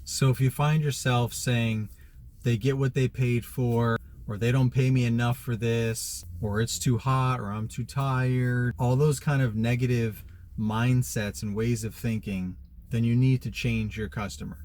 So if you find yourself saying they get what they paid for, or they don't pay me enough for this, or it's too hot, or I'm too tired, all those kind of negative mindsets and ways of thinking, then you need to change your customer.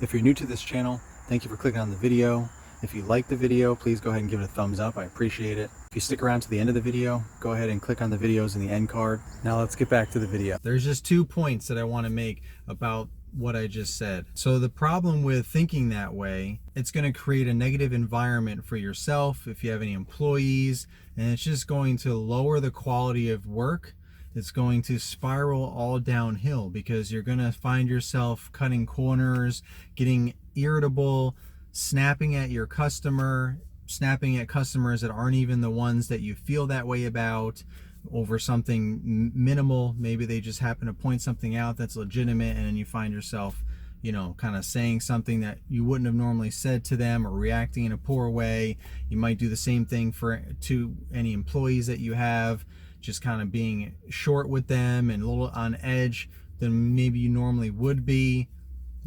If you're new to this channel, thank you for clicking on the video. If you like the video, please go ahead and give it a thumbs up. I appreciate it. If you stick around to the end of the video, go ahead and click on the videos in the end card. Now let's get back to the video. There's just 2 points that I want to make about what I just said. So the problem with thinking that way, it's going to create a negative environment for yourself if you have any employees, and it's just going to lower the quality of work. It's going to spiral all downhill because you're going to find yourself cutting corners, getting irritable, snapping at your customer, snapping at customers that aren't even the ones that you feel that way about over something minimal. Maybe they just happen to point something out that's legitimate, and then you find yourself, kind of saying something that you wouldn't have normally said to them, or reacting in a poor way. You might do the same thing to any employees that you have, just kind of being short with them and a little on edge than maybe you normally would be.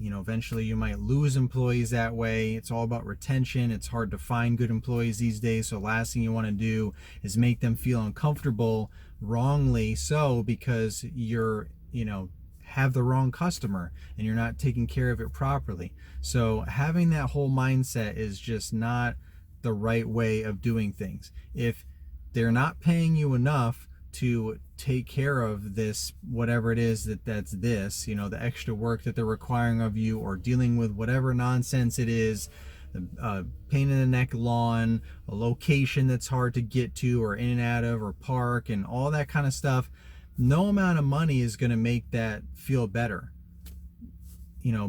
Eventually you might lose employees that way. It's all about retention. It's hard to find good employees these days. So last thing you want to do is make them feel uncomfortable, wrongly so, because you're, have the wrong customer and you're not taking care of it properly. So having that whole mindset is just not the right way of doing things. If they're not paying you enough to take care of this, whatever it is that's this, the extra work that they're requiring of you, or dealing with whatever nonsense it is, pain in the neck lawn, a location that's hard to get to or in and out of, or park, and all that kind of stuff, no amount of money is going to make that feel better.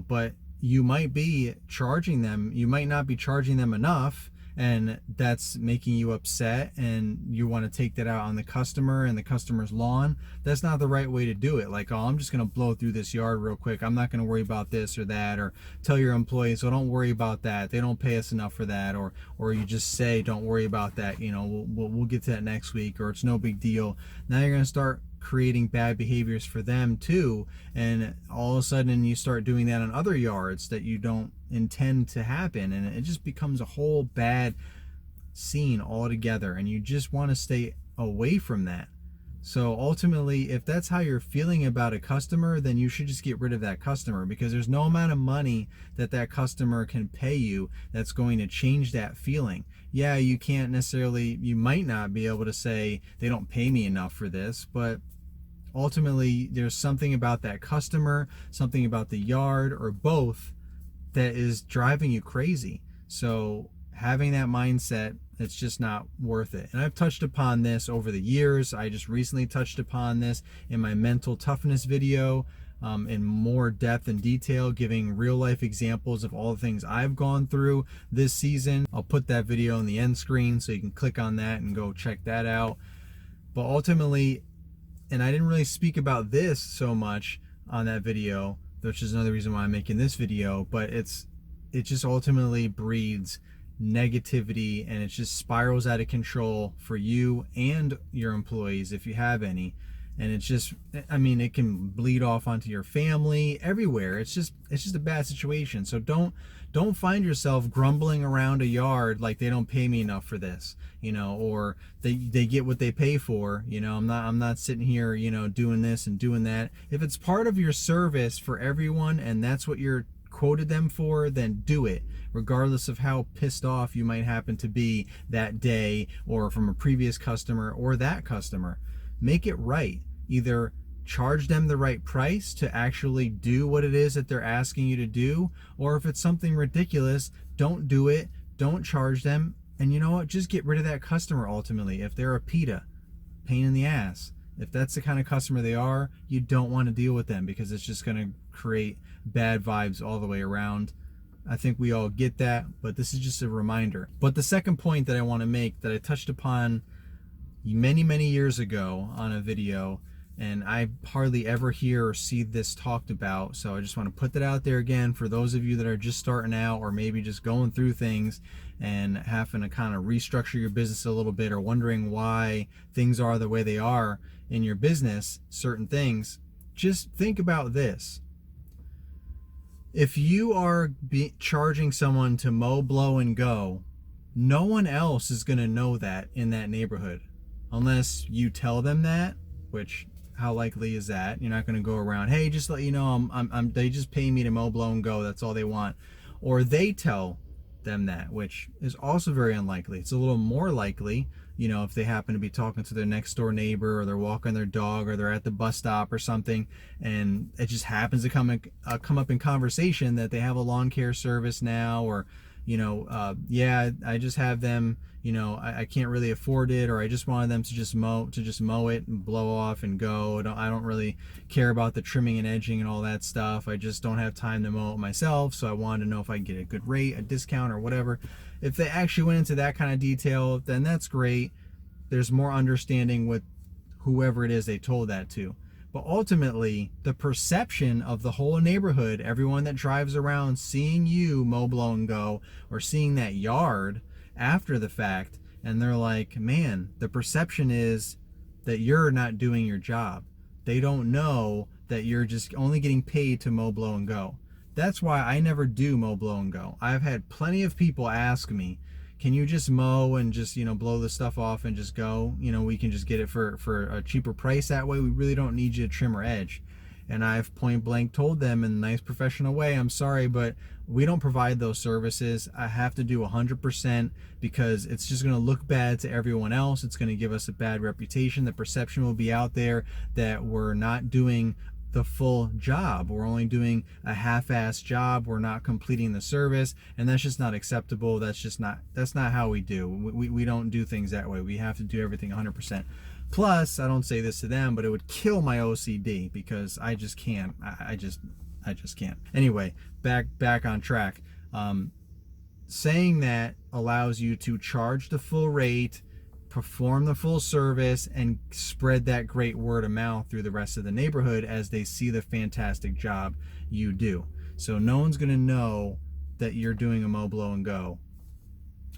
But you might be charging them, you might not be charging them enough, and that's making you upset, and you want to take that out on the customer and the customer's lawn. That's not the right way to do it. Like, oh, I'm just going to blow through this yard real quick, I'm not going to worry about this or that. Or tell your employees, oh, don't worry about that, they don't pay us enough for that. Or you just say, don't worry about that, we'll get to that next week, or it's no big deal. Now you're going to start creating bad behaviors for them too, and all of a sudden you start doing that on other yards that you don't intend to happen, and it just becomes a whole bad scene altogether, and you just want to stay away from that. So ultimately, if that's how you're feeling about a customer, then you should just get rid of that customer, because there's no amount of money that customer can pay you that's going to change that feeling. Yeah, you can't necessarily, you might not be able to say they don't pay me enough for this, but ultimately there's something about that customer, something about the yard, or both, that is driving you crazy. So having that mindset, it's just not worth it. And I've touched upon this over the years. I just recently touched upon this in my mental toughness video, in more depth and detail, giving real life examples of all the things I've gone through this season. I'll put that video in the end screen so you can click on that and go check that out. But ultimately, and I didn't really speak about this so much on that video, which is another reason why I'm making this video, but it just ultimately breeds negativity, and it just spirals out of control for you and your employees if you have any. And it's just, it can bleed off onto your family, everywhere. It's just a bad situation. So don't find yourself grumbling around a yard like they don't pay me enough for this, or they get what they pay for. I'm not sitting here, doing this and doing that. If it's part of your service for everyone and that's what you're quoted them for, then do it, regardless of how pissed off you might happen to be that day, or from a previous customer or that customer. Make it right. Either charge them the right price to actually do what it is that they're asking you to do, or if it's something ridiculous, don't do it, don't charge them, and you know what, just get rid of that customer ultimately. If they're a PETA, pain in the ass, if that's the kind of customer they are, you don't want to deal with them, because it's just going to create bad vibes all the way around. I think we all get that, but this is just a reminder. But the second point that I want to make, that I touched upon many years ago on a video, and I hardly ever hear or see this talked about. So I just want to put that out there again for those of you that are just starting out, or maybe just going through things and having to kind of restructure your business a little bit, or wondering why things are the way they are in your business, certain things. Just think about this. If you are charging someone to mow, blow, and go, no one else is going to know that in that neighborhood unless you tell them that, which how likely is that? You're not going to go around, hey, just let you know, they just pay me to mow, blow, and go. That's all they want. Or they tell them that, which is also very unlikely. It's a little more likely, you know, if they happen to be talking to their next door neighbor, or they're walking their dog, or they're at the bus stop or something, and it just happens to come up in conversation that they have a lawn care service now, or, you know, yeah, I just have them, you know, I can't really afford it, or I just wanted them to just mow it and blow off and go. I don't really care about the trimming and edging and all that stuff. I just don't have time to mow it myself, so I wanted to know if I can get a good rate, a discount, or whatever. If they actually went into that kind of detail, then that's great. There's more understanding with whoever it is they told that to. But ultimately, the perception of the whole neighborhood, everyone that drives around seeing you mow, blow, and go, or seeing that yard after the fact, and they're like, man, the perception is that you're not doing your job. They don't know that you're just only getting paid to mow, blow, and go. That's why I never do mow, blow, and go. I've had plenty of people ask me, can you just mow and just, you know, blow the stuff off and just go? You know, we can just get it for a cheaper price that way. We really don't need you to trim or edge. And I've point blank told them in a nice professional way, I'm sorry, but we don't provide those services. I have to do 100% because it's just going to look bad to everyone else. It's going to give us a bad reputation. The perception will be out there that we're not doing the full job. We're only doing a half-assed job. We're not completing the service, and that's just not acceptable. That's not how we do. We don't do things that way. We have to do everything 100%. Plus, I don't say this to them, but it would kill my OCD because I just can't. I just can't. Anyway, back on track. Saying that allows you to charge the full rate, perform the full service, and spread that great word of mouth through the rest of the neighborhood as they see the fantastic job you do. So no one's going to know that you're doing a mow, blow, and go,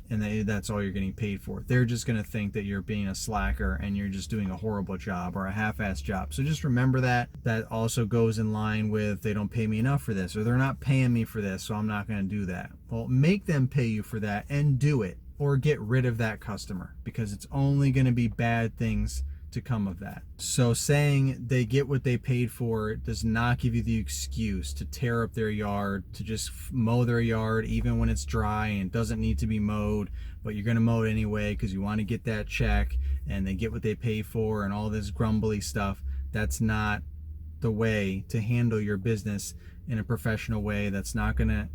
and that's all you're getting paid for. They're just going to think that you're being a slacker and you're just doing a horrible job or a half-assed job. So just remember that. That also goes in line with, they don't pay me enough for this, or they're not paying me for this, so I'm not going to do that. Well, make them pay you for that and do it, or get rid of that customer, because it's only going to be bad things to come of that. So saying they get what they paid for does not give you the excuse to tear up their yard, to just mow their yard even when it's dry and doesn't need to be mowed, but you're going to mow it anyway because you want to get that check, and they get what they pay for and all this grumbly stuff. That's not the way to handle your business in a professional way. That's not going to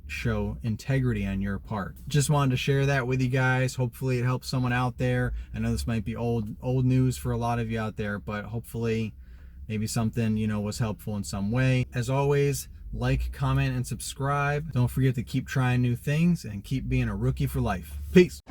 show integrity on your part. Just wanted to share that with you guys. Hopefully it helps someone out there. I know this might be old news for a lot of you out there, but hopefully maybe something, you know, was helpful in some way. As always, like, comment, and subscribe. Don't forget to keep trying new things and keep being a rookie for life. Peace.